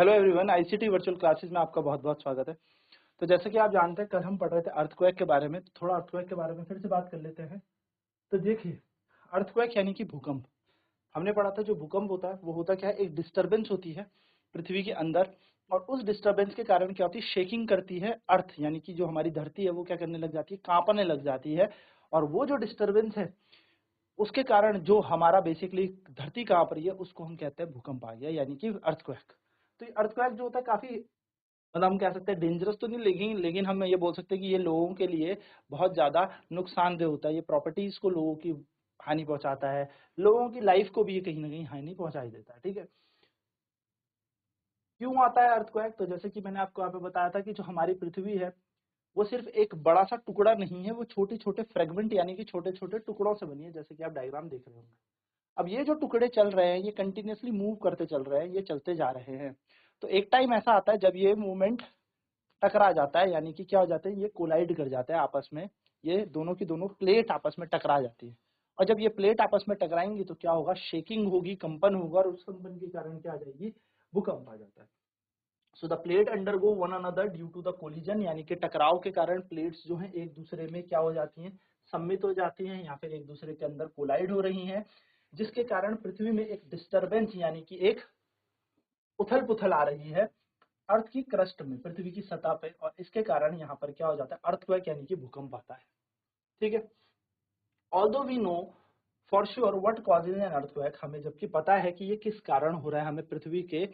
Hello everyone, ICT virtual classes में आपका बहुत बहुत स्वागत है। तो जैसे कि आप जानते हैं, कल हम पढ़ रहे थे अर्थक्वेक के बारे में। तो थोड़ा अर्थक्वेक के बारे में फिर से बात कर लेते हैं। तो देखिए, अर्थक्वेक यानी कि भूकंप। हमने पढ़ा था जो भूकंप होता है वो होता क्या है, एक डिस्टर्बेंस होती है पृथ्वी के अंदर। और उस डिस्टर्बेंस के कारण क्या होती है, शेकिंग करती है अर्थ, यानी कि जो हमारी धरती है वो क्या करने लग जाती है, कांपने लग जाती है। और वो जो डिस्टर्बेंस है उसके कारण जो हमारा बेसिकली धरती कांप रही है उसको हम कहते हैं भूकंप आ गया, यानी कि अर्थक्वेक। तो अर्थक्वेक जो होता है काफी, मतलब हम कह सकते हैं डेंजरस तो नहीं, लेकिन हम ये बोल सकते हैं कि ये लोगों के लिए बहुत ज्यादा नुकसानदेह होता है। ये प्रॉपर्टीज को लोगों की हानि पहुंचाता है, लोगों की लाइफ को भी ये कहीं ना कहीं हानि पहुंचा ही देता है। ठीक है, क्यों आता है अर्थक्वेक? तो जैसे कि मैंने आपको यहाँ पे बताया था कि जो हमारी पृथ्वी है वो सिर्फ एक बड़ा सा टुकड़ा नहीं है, वो छोटे छोटे फ्रेगमेंट यानी कि छोटे छोटे टुकड़ों से बनी है, जैसे कि आप डायग्राम देख रहे होंगे। अब ये जो टुकड़े चल रहे हैं ये कंटिन्यूअसली मूव करते चल रहे हैं, ये चलते जा रहे हैं। तो एक टाइम ऐसा आता है जब ये मूवमेंट टकरा जाता है, यानी कि क्या हो जाता है, ये कोलाइड कर जाता है आपस में। ये दोनों की दोनों प्लेट आपस में टकरा जाती है। और जब ये प्लेट आपस में टकराएंगी तो क्या होगा, शेकिंग होगी, कंपन होगा, और उस कंपन के कारण क्या आ जाएगी, भूकंप आ जाता है। So the plate undergo one another due to the collision, यानी कि टकराव के कारण प्लेट्स जो हैं एक दूसरे में क्या हो जाती हैं, सम्मिलित हो जाती हैं, या फिर एक दूसरे के अंदर कोलाइड हो रही हैं, जिसके कारण पृथ्वी में एक डिस्टरबेंस यानी कि एक उथल पुथल आ रही है अर्थ की क्रस्ट में, पृथ्वी की सतह पे। और इसके कारण यहाँ पर क्या हो जाता है, अर्थक्वेक यानी कि भूकंप आता है। ठीक है, although we know for sure what causes an earthquake, हमें जबकि पता है कि ये किस कारण हो रहा है, हमें पृथ्वी के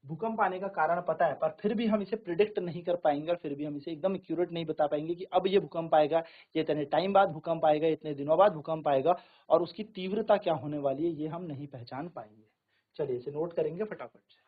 भूकंप आने का कारण पता है, पर फिर भी हम इसे प्रिडिक्ट नहीं कर पाएंगे, और फिर भी हम इसे एकदम एक्यूरेट नहीं बता पाएंगे कि अब ये भूकंप आएगा, ये इतने टाइम बाद भूकंप आएगा, इतने दिनों बाद भूकंप आएगा, और उसकी तीव्रता क्या होने वाली है ये हम नहीं पहचान पाएंगे। चलिए इसे नोट करेंगे फटाफट से।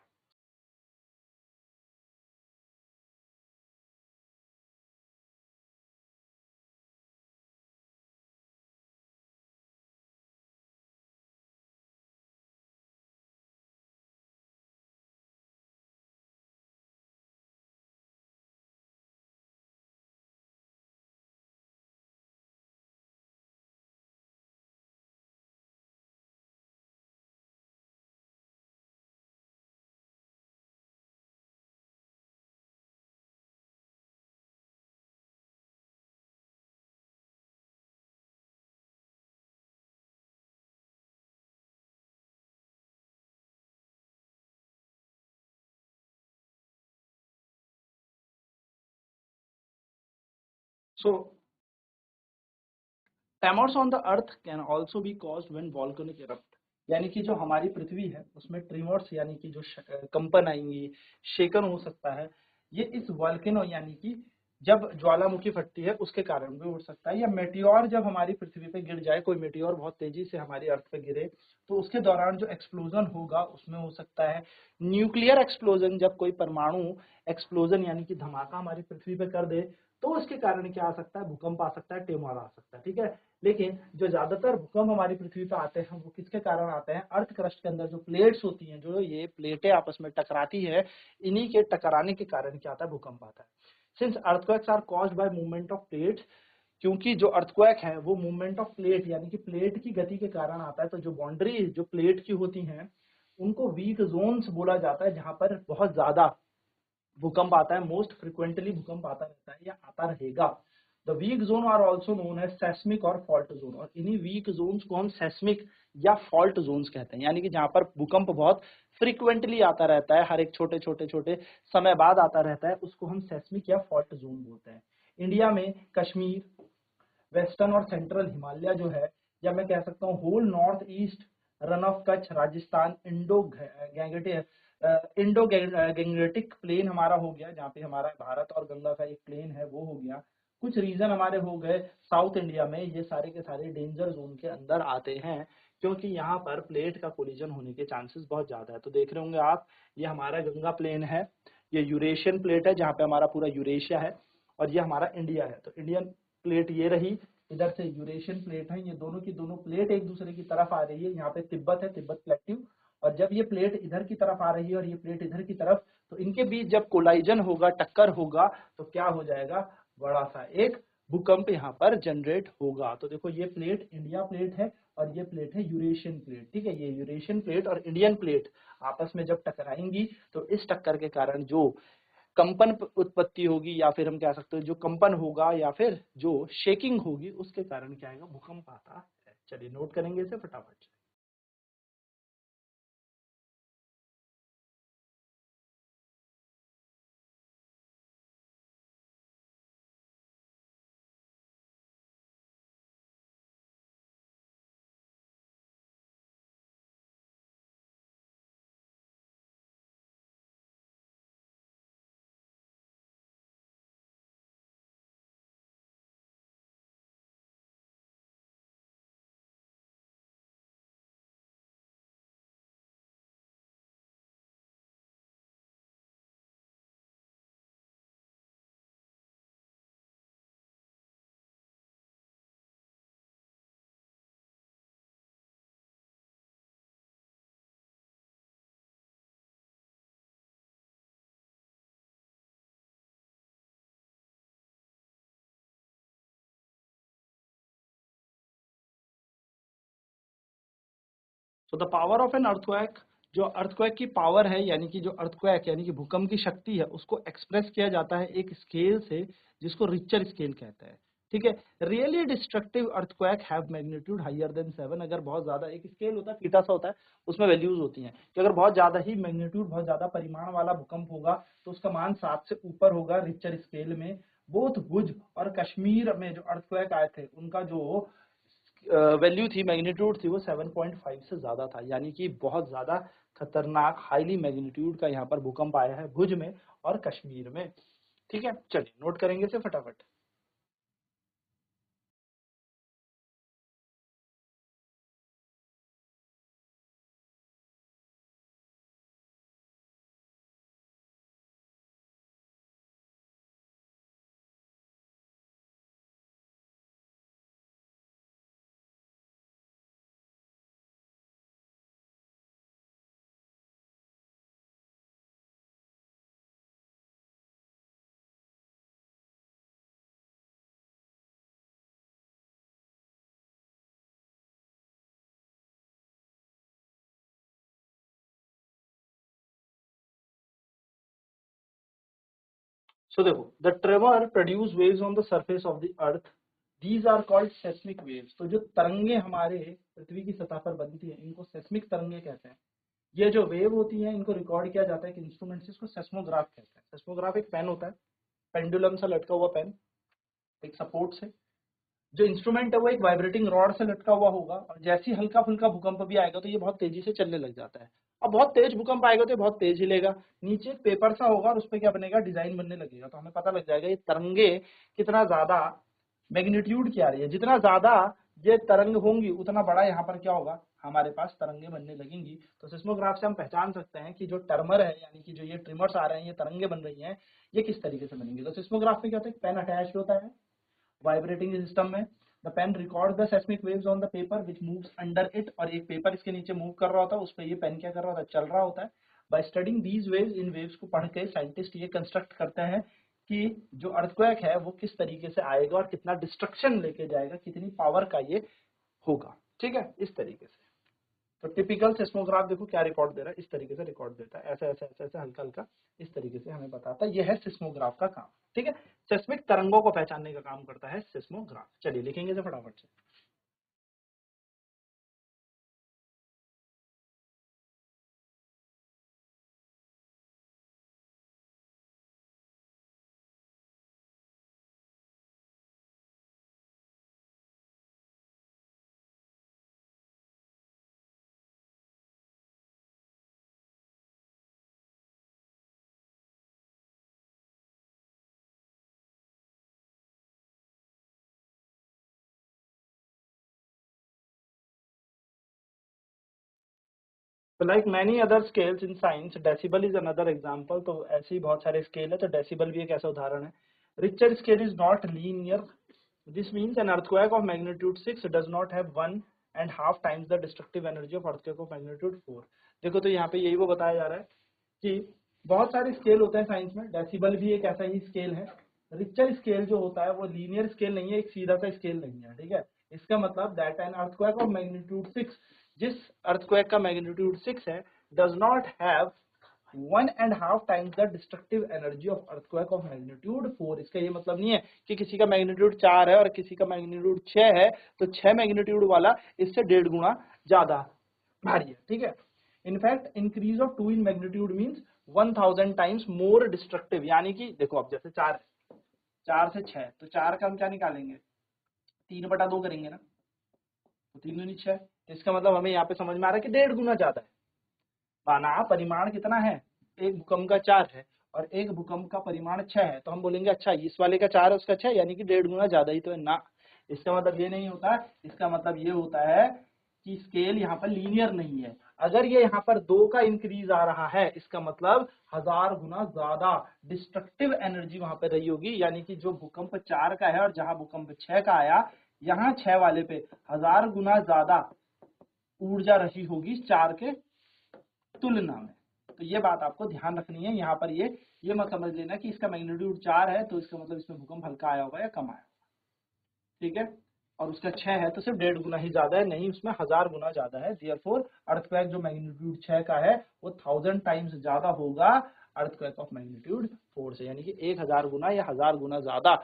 So tremors on the earth can also be caused when volcanic erupt, यानी कि जो हमारी पृथ्वी है उसमें ट्रिमोर्स यानी कि जो कंपन आएंगी, शेकन हो सकता है, ये इस वॉल्केनो यानी कि जब ज्वालामुखी फटती है उसके कारण भी हो सकता है, या मेटियोर जब हमारी पृथ्वी पे गिर जाए, कोई मेटियोर बहुत तेजी से हमारी अर्थ पे गिरे तो उसके दौरान जो एक्सप्लोजन होगा उसमें हो सकता है। न्यूक्लियर एक्सप्लोजन, जब कोई परमाणु एक्सप्लोजन यानी कि धमाका हमारी पृथ्वी पे कर दे तो उसके कारण क्या आ सकता है, भूकंप आ सकता है, टेमोर आ सकता है। ठीक है, लेकिन जो ज्यादातर भूकंप हमारी पृथ्वी पे आते हैं वो किसके कारण आते हैं, अर्थ क्रस्ट के अंदर जो प्लेट्स होती हैं, जो ये प्लेटें आपस में टकराती है, इन्हीं के टकराने के कारण क्या आता है, भूकंप आता है। Since earthquakes are caused by movement of plates, क्योंकि जो अर्थक्वेक है वो मूवमेंट ऑफ प्लेट यानी कि प्लेट की गति के कारण आता है, तो जो बाउंड्री जो प्लेट की होती हैं उनको वीक जोन्स बोला जाता है, जहां पर बहुत ज्यादा भूकंप आता है, मोस्ट फ्रिक्वेंटली भूकंप आता रहता है या आता रहेगा। The weak zone are also known as seismic और फॉल्ट जोन, और इन्हीं वीक जोन्स को हम सेस्मिक या फॉल्ट जोन्स कहते हैं, यानी कि जहां पर भूकंप बहुत फ्रिक्वेंटली आता रहता है, हर एक छोटे छोटे छोटे समय बाद आता रहता है, उसको हम सेस्मिक या फॉल्ट जोन बोलते हैं। इंडिया में कश्मीर, वेस्टर्न और सेंट्रल हिमालय जो है, या मैं कह सकता हूँ whole north east Rann of Kutch, Rajasthan, Indo Gangetic plain हमारा हो गया, जहाँ पे हमारा भारत और गंगा का एक प्लेन है वो हो गया, कुछ रीजन हमारे हो गए साउथ इंडिया में, ये सारे के सारे डेंजर जोन के अंदर आते हैं, क्योंकि यहाँ पर प्लेट का कोलिजन होने के चांसेस बहुत ज्यादा है। तो देख रहे होंगे आप, ये हमारा गंगा प्लेन है, ये यूरेशियन प्लेट है जहाँ पे हमारा पूरा यूरेशिया है, और ये हमारा इंडिया है। तो इंडियन प्लेट ये रही, इधर से यूरेशियन प्लेट है, ये दोनों की दोनों प्लेट एक दूसरे की तरफ आ रही है, यहाँ पे तिब्बत है, तिब्बत प्लेट्यू, और जब ये प्लेट इधर की तरफ आ रही है और ये प्लेट इधर की तरफ, तो इनके बीच जब कोलाइजन होगा, टक्कर होगा, तो क्या हो जाएगा, बड़ा सा एक भूकंप यहाँ पर जनरेट होगा। तो देखो ये प्लेट इंडिया प्लेट है, और ये प्लेट है यूरेशियन प्लेट, ठीक है। ये यूरेशियन प्लेट और इंडियन प्लेट आपस में जब टकराएंगी तो इस टक्कर के कारण जो कंपन उत्पत्ति होगी, या फिर हम कह सकते हैं जो कंपन होगा या फिर जो शेकिंग होगी, उसके कारण क्या आएगा, भूकंप आता है। चलिए नोट करेंगे इसे फटाफट से। So the power of an earthquake, जो अर्थक्वेक की पावर है, यानी कि जो अर्थक्वेक यानी कि भूकंप की शक्ति है, उसको एक्सप्रेस किया जाता है एक स्केल से जिसको रिक्टर स्केल कहते हैं, ठीक है। Really destructive earthquake have magnitude higher than 7। अगर बहुत ज्यादा, एक स्केल होता है फीटा सा होता है, उसमें वैल्यूज होती हैं कि अगर बहुत ज्यादा ही मैग्नीट्यूड, बहुत ज्यादा परिमाण वाला भूकंप होगा तो उसका मान 7 से ऊपर होगा रिक्टर स्केल में। बोथ भुज और कश्मीर में जो अर्थक्वेक आए थे उनका जो वैल्यू थी, मैग्नीट्यूड थी, वो 7.5 से ज्यादा था, यानी कि बहुत ज्यादा खतरनाक हाईली मैग्नीट्यूड का यहाँ पर भूकंप आया है भुज में और कश्मीर में, ठीक है। चलिए नोट करेंगे इसे फटाफट। सो देखो, the tremor produce waves on the surface of the earth, these are called seismic waves. तो जो तरंगे हमारे पृथ्वी की सतह पर बनती है इनको सेस्मिक तरंगे कहते हैं। ये जो वेव होती है इनको रिकॉर्ड किया जाता है एक इंस्ट्रूमेंट से, इसको सेस्मोग्राफ कहते हैं। सेस्मोग्राफ एक पेन होता है, पेंडुलम सा लटका हुआ पेन, एक सपोर्ट से। जो इंस्ट्रूमेंट है वो एक वाइब्रेटिंग रॉड से लटका हुआ होगा, और जैसे ही हल्का फुल्का भूकंप भी आएगा तो ये बहुत तेजी से चलने लग जाता है। अब बहुत तेज भूकंप आएगा तो ये बहुत तेज हिलेगा। नीचे एक पेपर सा होगा और उस पर क्या बनेगा, डिजाइन बनने लगेगा, तो हमें पता लग जाएगा ये तरंगे कितना ज्यादा मैग्नीट्यूड की आ रही है। जितना ज्यादा ये तरंग होंगी उतना बड़ा यहाँ पर क्या होगा, हमारे पास तरंगे बनने लगेंगी। तो सिस्मोग्राफ से हम पहचान सकते हैं कि जो टर्मर है, यानी कि जो ये ट्रिमर्स आ रहे हैं, ये तरंगे बन रही हैं, ये किस तरीके से बनेंगे। तो सिस्मोग्राफ में क्या होता है, पेन अटैच होता है वाइब्रेटिंग सिस्टम में। The pen record the seismic waves on the paper which moves under it, और एक पेपर इसके नीचे मूव कर रहा होता है, उस पर ये पेन क्या कर रहा होता है, चल रहा होता है। By studying these waves, in waves को पढ़ के साइंटिस्ट ये कंस्ट्रक्ट करते हैं कि जो अर्थक्वेक है वो किस तरीके से आएगा और कितना डिस्ट्रक्शन लेके जाएगा, कितनी पावर का ये होगा, ठीक है, इस तरीके से। तो टिपिकल सेस्मोग्राफ देखो क्या रिकॉर्ड दे रहा है, इस तरीके से रिकॉर्ड देता है, ऐसा ऐसा ऐसा ऐसा हल्का हल्का इस तरीके से हमें बताता है। यह है सेस्मोग्राफ का काम, ठीक है। सेस्मिक तरंगों को पहचानने का काम करता है सेस्मोग्राफ। चलिए लिखेंगे इसे फटाफट से। तो like many other scales in science, decibel is another example. तो ऐसे ही बहुत सारे स्केल है, तो डेसिबल भी एक ऐसा उदाहरण है। Richter scale is not linear, this means an earthquake of magnitude 6 does not have 1.5 times the destructive energy of earthquake of magnitude 4। देखो तो यहाँ पे यही वो बताया जा रहा है कि बहुत सारे स्केल होते हैं साइंस में, डेसिबल भी एक ऐसा ही स्केल है। रिचर स्केल जो होता है वो लीनियर स्केल नहीं है, एक सीधा सा स्केल नहीं है, ठीक है। इसका मतलब that an earthquake of magnitude 6, जिस अर्थक्वेक का मैग्नीट्यूड 6 है, does not have 1.5 times the destructive energy of earthquake of magnitude 4। इसका ये मतलब नहीं है कि किसी का मैग्नीट्यूड 4 है और किसी का मैग्नीट्यूड 6 है तो 6 मैग्नीट्यूड वाला इससे 1.5 गुना ज्यादा भारी है, ठीक है। In fact increase of 2 in magnitude means 1000 times more destructive, यानी कि देखो अब जैसे 4 है, 4 से 6, तो 4 का हम क्या निकालेंगे, 3/2 करेंगे ना, तो 3 दूनी 6, इसका मतलब हमें यहाँ पे समझ में आ रहा है कि 1.5 गुना ज्यादा है। माना परिमाण कितना है, एक भूकंप का 4 है और एक भूकंप का परिमाण 6 है, तो हम बोलेंगे अच्छा इस वाले का 4 है उसका 6, यानी कि 1.5 गुना ज्यादा ही तो है ना। इसका मतलब ये नहीं होता, इसका मतलब ये होता है कि स्केल यहाँ पर लीनियर नहीं है। अगर ये यहाँ पर 2 का इंक्रीज आ रहा है, इसका मतलब 1000 गुना ज्यादा डिस्ट्रक्टिव एनर्जी वहां पर रही होगी, यानी कि जो भूकंप 4 का है और जहां भूकंप 6 का आया, यहाँ 6 वाले पे 1000 गुना ज्यादा ऊर्जा रही होगी 4 के तुलना में। तो ये बात आपको ध्यान रखनी है यहाँ पर, ये मत समझ लेना कि इसका मैग्नीट्यूड 4 है तो इसका मतलब इसमें भूकंप हल्का आया होगा या कम आया होगा, ठीक है। और उसका 6 है तो सिर्फ 1.5 गुना ही ज्यादा है, नहीं उसमें 1000 गुना ज्यादा है। देयरफॉर अर्थक्वेक जो मैग्नीट्यूड 6 का है वो 1000 टाइम्स ज्यादा होगा अर्थक्वेक ऑफ मैग्नीट्यूड 4 से, यानी कि 1000 गुना या 1000 गुना ज्यादा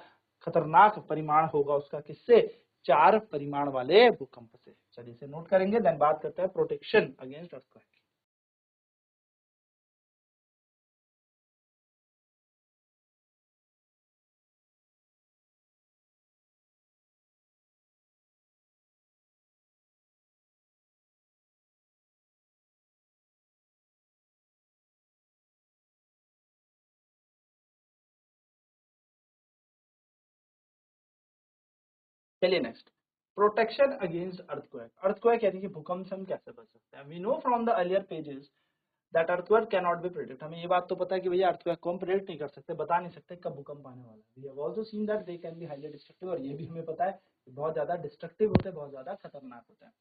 खतरनाक परिमाण होगा उसका, किससे, 4 परिमाण वाले भूकंप से। चलिए इसे नोट करेंगे, देन बात करते हैं प्रोटेक्शन अगेंस्ट अर्थक्वेक। चलिए next, protection against earthquake. Earthquake यानी कि भूकंप से हम कैसे बच सकते हैं। We know from the earlier pages that earthquake can not be predict. हमें ये बात तो पता है कि भैया अर्थक्वेक को हम प्रेडिक्ट नहीं कर सकते, बता नहीं सकते कब भूकंप आने वाला है। We have also seen that they can be highly destructive, और ये भी हमें पता है कि बहुत ज्यादा डिस्ट्रक्टिव होते हैं, बहुत ज्यादा खतरनाक होते हैं।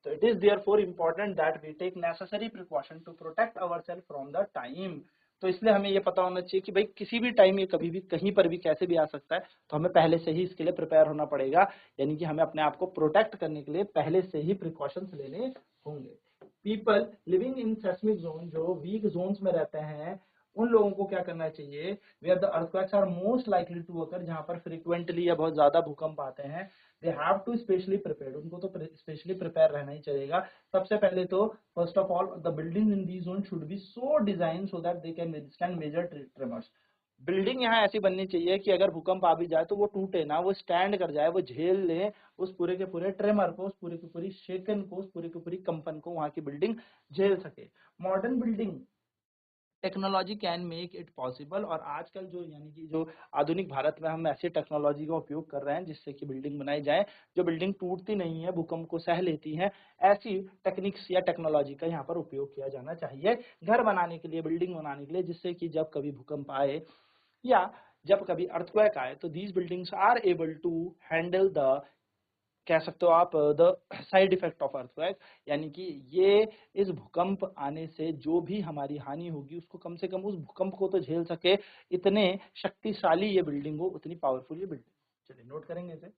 तो it is therefore important that we take necessary precaution to protect ourselves from the time. तो इसलिए हमें ये पता होना चाहिए कि भाई किसी भी टाइम ये कभी भी कहीं पर भी कैसे भी आ सकता है, तो हमें पहले से ही इसके लिए प्रिपेयर होना पड़ेगा, यानी कि हमें अपने आप को प्रोटेक्ट करने के लिए पहले से ही प्रिकॉशंस लेने होंगे। People living in seismic zone, जो वीक जोन्स में रहते हैं, उन लोगों को क्या करना चाहिए, where the earthquakes are most likely to occur, जहां पर फ्रीक्वेंटली या बहुत ज्यादा भूकंप आते हैं, they have to specially prepared, उनको तो स्पेशली प्रिपेयर रहना ही चाहिएगा। सबसे पहले तो first of all the building in the zone should be so design so that they can withstand major tremors. Building यहाँ ऐसी बननी चाहिए कि अगर भूकंप आ भी जाए तो वो टूटे ना, वो स्टैंड कर जाए, वो झेल ले उस पूरे के पूरे ट्रेमर को, उस पूरे की पूरी शेकन को, उस पूरे की पूरी कंपन को, वहां की बिल्डिंग झेल सके। Modern building technology can make it possible, और आजकल जो यानी कि जो आधुनिक भारत में हम ऐसी टेक्नोलॉजी का उपयोग कर रहे हैं जिससे कि बिल्डिंग बनाई जाए जो बिल्डिंग टूटती नहीं है, भूकंप को सह लेती है। ऐसी टेक्निक्स या टेक्नोलॉजी का यहाँ पर उपयोग किया जाना चाहिए घर बनाने के लिए, बिल्डिंग बनाने के लिए, जिससे कि जब कभी भूकंप आए या जब कभी अर्थक्वेक आए तो these buildings are able to handle the, कह सकते हो आप, the side effect of earthquake, यानी कि ये इस भूकंप आने से जो भी हमारी हानि होगी उसको कम से कम उस भूकंप को तो झेल सके, इतने शक्तिशाली ये बिल्डिंग हो, उतनी पावरफुल ये बिल्डिंग। चलिए नोट करेंगे इसे।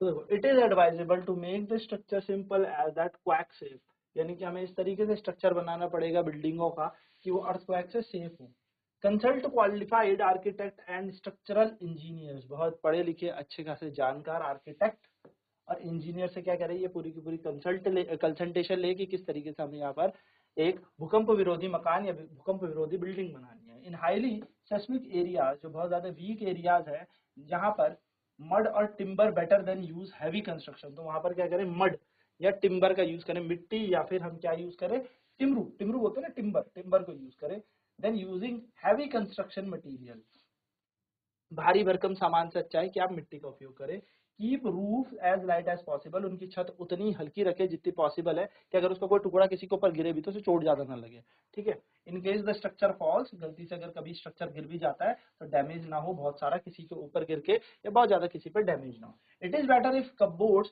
तो देखो, it is advisable to make the structure simple as that quake safe, यानी कि हमें इस तरीके से स्ट्रक्चर बनाना पड़ेगा बिल्डिंगों का कि वो अर्थक्वेक से सेफ हो। Consult qualified architect and structural engineers, बहुत पढ़े लिखे अच्छे खासे जानकार आर्किटेक्ट और इंजीनियर से क्या करें, ये पूरी की पूरी कंसल्टेशन ले कि किस तरीके से हमें यहाँ पर एक भूकंप विरोधी मकान या भूकंप विरोधी बिल्डिंग बनानी है। इन हाईली सेस्मिक एरियाज, जो बहुत ज्यादा वीक एरियाज है, जहाँ पर मड और timber better than use heavy construction, तो वहां पर क्या करें, मड या टिम्बर का यूज करें, मिट्टी या फिर हम क्या यूज करें, टिमरू, टिमरू बोलते हैं ना, टिम्बर, टिम्बर को यूज करें, then using heavy construction material, भारी भरकम सामान से अच्छा है कि आप मिट्टी का उपयोग करें। Keep roof as light as possible, उनकी छत उतनी हल्की रखे जितनी पॉसिबल है कि अगर उसका कोई टुकड़ा किसी के ऊपर गिरे भी तो उसे चोट ज्यादा ना लगे, ठीक है। In case the structure falls, गलती से अगर कभी स्ट्रक्चर गिर भी जाता है तो डैमेज ना हो बहुत सारा किसी के ऊपर गिर के, या बहुत ज्यादा किसी पर डैमेज ना हो। It is better if cupboards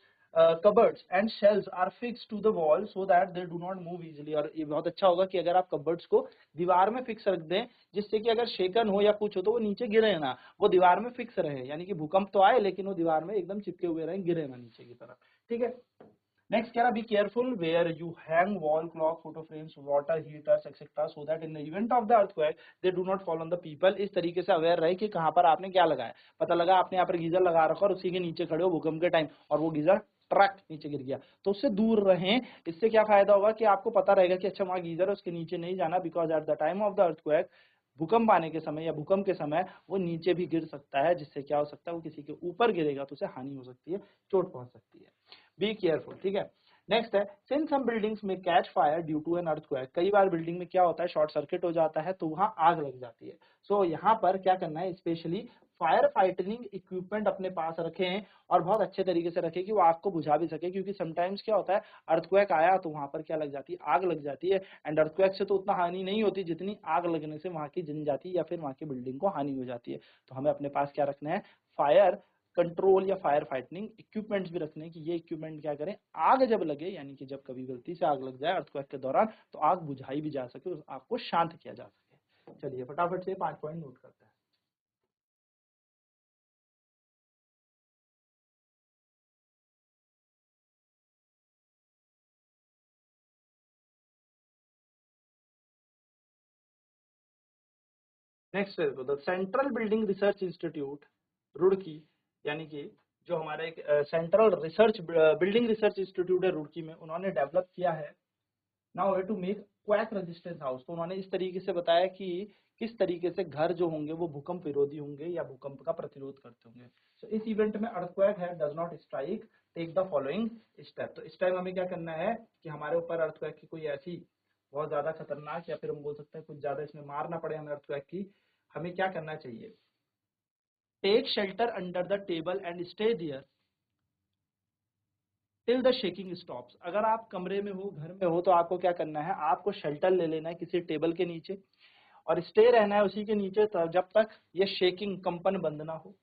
cupboards and shelves are fixed to the wall so that they do not move easily, और ये बहुत अच्छा होगा कि अगर आप कपबोर्ड्स को दीवार में फिक्स रख दें, जिससे कि अगर शेकन हो या कुछ हो तो वो नीचे गिरे ना, वो दीवार में फिक्स रहे, यानी कि भूकंप तो आए लेकिन वो दीवार में एकदम चिपके हुए रहे, गिरे ना नीचे की तरफ, ठीक है। नेक्स्ट कह रहा, be careful where you hang wall clock photo frames water heaters etcetera so that in the event of the earthquake they do not fall on the people, इस तरीके से अवेयर रहे कि कहां पर आपने क्या लगाया, पता लगा आपने यहाँ पर गीजर लगा रखा और उसी के नीचे खड़े हो भूकंप के टाइम और वो गीजर ट्रक नीचे गिर गया, तो उससे दूर रहें। इससे क्या फायदा होगा कि आपको पता रहेगा कि अच्छा वहां गीजर है, उसके नीचे नहीं जाना, because at the time of the earthquake, भूकंप आने के समय या भूकंप के समय वो नीचे भी गिर सकता है, जिससे क्या हो सकता है, वो किसी के ऊपर गिरेगा तो उसे हानि हो सकती है, चोट पहुंच सकती है। बी केयरफुल, ठीक है। नेक्स्ट है, since some buildings may catch fire due to an earthquake, कई बार बिल्डिंग में क्या होता है, शॉर्ट सर्किट हो जाता है तो वहां आग लग जाती है। सो यहाँ पर क्या करना है, स्पेशली फायर फाइटिंग इक्विपमेंट अपने पास रखें और बहुत अच्छे तरीके से रखें कि वो आग को बुझा भी सके, क्योंकि समटाइम्स क्या होता है, अर्थक्वेक आया तो वहां पर क्या लग जाती है, आग लग जाती है, एंड अर्थक्वेक से तो उतना हानि नहीं होती जितनी आग लगने से वहां की जनजाति या फिर वहां की बिल्डिंग को हानि हो जाती है। तो हमें अपने पास क्या रखना है, फायर कंट्रोल या फायर फाइटिंग इक्विपमेंट्स भी रखने कि ये इक्विपमेंट क्या करें, आग जब लगे, यानी कि जब कभी गलती से आग लग जाए अर्थक्वेक के दौरान, तो आग बुझाई भी जा सके, उस आग को शांत किया जा सके। चलिए फटाफट से 5 पॉइंट नोट करते हैं। नेक्स्ट है the central building research institute Roorkee, यानी कि जो हमारा एक central research building research institute है रुड़की में, उन्होंने डेवलप किया है now way to make quake resistance house, तो उन्होंने इस तरीके से बताया कि किस तरीके से घर जो होंगे वो भूकंप विरोधी होंगे या भूकंप का प्रतिरोध करते होंगे। सो इस इवेंट में अर्थक्वेक है does not strike, take the following step, तो इस टाइम हमें क्या करना है कि हमारे ऊपर अर्थक्वेक की कोई ऐसी बहुत ज्यादा खतरनाक या फिर हम बोल सकते हैं कुछ ज्यादा इसमें मार ना पड़े हमें अर्थक्वेक की, हमें क्या करना चाहिए, take shelter under the table and stay there till the shaking stops, अगर आप कमरे में हो, घर में हो, तो आपको क्या करना है, आपको शेल्टर ले लेना है किसी टेबल के नीचे और स्टे रहना है उसी के नीचे जब तक ये शेकिंग कंपन बंद ना हो।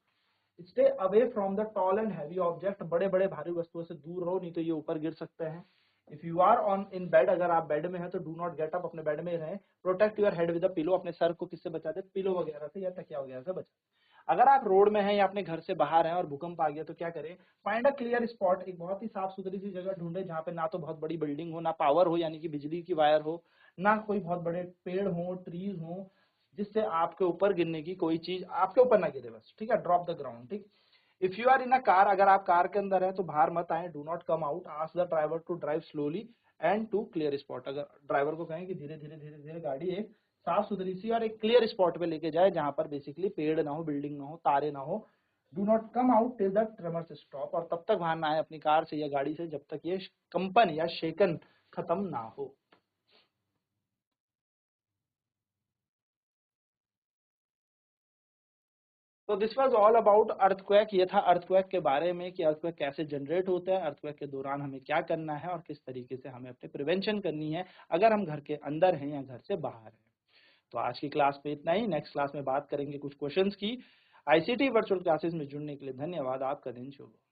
Stay away from the tall and heavy object, बड़े बड़े भारी वस्तुओं से दूर रहो, नहीं तो ये ऊपर गिर सकते हैं। If you are on in bed, अगर आप बेड में हैं तो डू नॉट गेट अप, अपने बेड में रहें। Protect your head with a pillow, अपने सर को किससे बचा दे, पिलो वगैरह से या तकिया वगैरह से बचा। अगर आप रोड में हैं या अपने घर से बाहर हैं और भूकंप आ गया तो क्या करें, फाइंड अ क्लियर स्पॉट, एक बहुत ही साफ सुथरी सी जगह ढूंढे जहाँ पे ना तो बहुत बड़ी बिल्डिंग हो, ना पावर हो यानी कि बिजली की वायर हो, ना कोई बहुत बड़े पेड़ हो, ट्रीज हो, जिससे आपके ऊपर गिरने की कोई चीज आपके ऊपर ना गिरे, बस, ठीक है, ड्रॉप द ग्राउंड, ठीक। If you are in a car, अगर आप कार के अंदर हैं तो बाहर मत आए, do not come out, ask the driver to drive slowly and to clear spot, अगर ड्राइवर को कहें कि धीरे धीरे धीरे धीरे गाड़ी एक साफ सुथरी सी और एक क्लियर स्पॉट पे लेके जाए जहां पर बेसिकली पेड़ ना हो, बिल्डिंग ना हो, तारे ना हो। Do not come out till the tremors stop, और तब तक बाहर ना आए अपनी कार से या गाड़ी से जब तक ये कंपन या शेकन खत्म ना हो। तो this was all about earthquake, ये था अर्थक्वेक के बारे में कि अर्थक्वेक कैसे जनरेट होता है, अर्थक्वेक के दौरान हमें क्या करना है और किस तरीके से हमें अपने प्रिवेंशन करनी है अगर हम घर के अंदर हैं या घर से बाहर हैं। तो आज की क्लास में इतना ही, नेक्स्ट क्लास में बात करेंगे कुछ क्वेश्चंस की। आईसीटी वर्चुअल क्लासेस में जुड़ने के लिए धन्यवाद, आपका दिन शुभ हो।